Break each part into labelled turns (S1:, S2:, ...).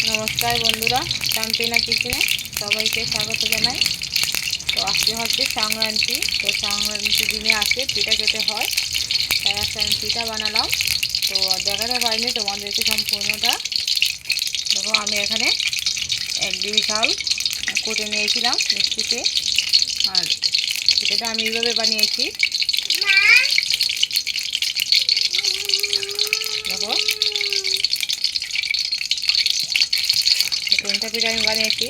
S1: নমস্কার বন্ধুরা, চাম্পিনা কিচেনে সবাইকে স্বাগত জানাই। তো আজকে হচ্ছে সংক্রান্তি। তো সংক্রান্তি দিনে আজকে পিঠা খেতে হয়, তাই আজকে আমি পিঠা বানালাম। তো দেখাতে পারিনি তোমাদেরকে সম্পূর্ণটা। দেখো, আমি এখানে 1 ডিবি চাল কুটে নিয়েছিলাম মিক্সিতে, আর পিঠাটা আমি এইভাবে বানিয়েছি। দেখো, 3টা পিঠা আমি বানিয়েছি,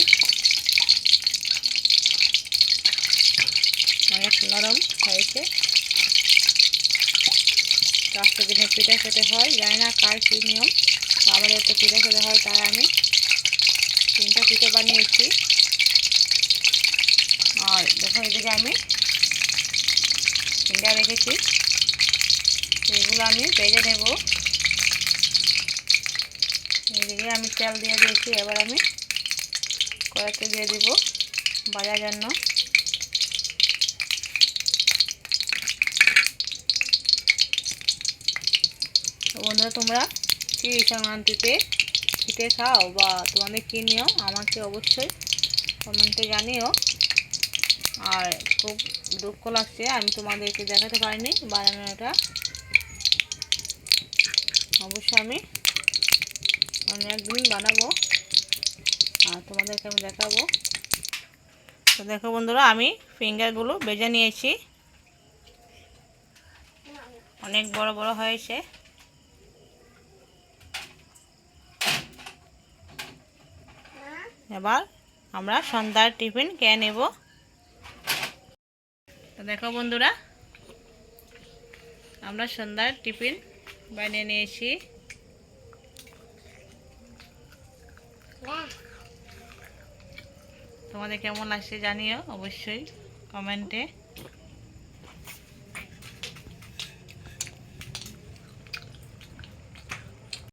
S1: অনেক নরম হয়েছে। তো আজকের দিনে পিঠা খেতে হয়, জানি না কার কী নিয়ম, তো আমাদের তো পিঠা খেতে হয়, তাই আমি 3টা পিঠা বানিয়েছি। আর দেখো, এদিকে আমি সিঙ্গা রেখেছি, এগুলো আমি ভেজে নেব। এদিকে আমি তেল দিয়ে দিয়েছি, এবার আমি কড়াইতে দিয়ে দিব ভাজার জন্য। তো বন্ধুরা, তোমরা কি সংক্রান্তিতে পিঠে খাও বা তোমাদের কী নিয়ম আমাকে অবশ্যই কমেন্টে জানিও। আর খুব দুঃখ লাগছে আমি তোমাদেরকে দেখাতে পারিনি বানানোটা। অবশ্যই আমি অন্য একদিন বানাবো আর তোমাদেরকে আমি দেখাবো। তো দেখো বন্ধুরা, আমি ফিঙ্গারগুলো ভেজে নিয়েছি, অনেক বড় বড় হয়েছে। এবার আমরা সন্ধ্যার টিফিন খেয়ে নেব। তো দেখো বন্ধুরা, আমরা সন্ধ্যার টিফিন বানিয়ে নিয়েছি। তোমাদের কেমন লাগছে জানিও অবশ্যই কমেন্টে।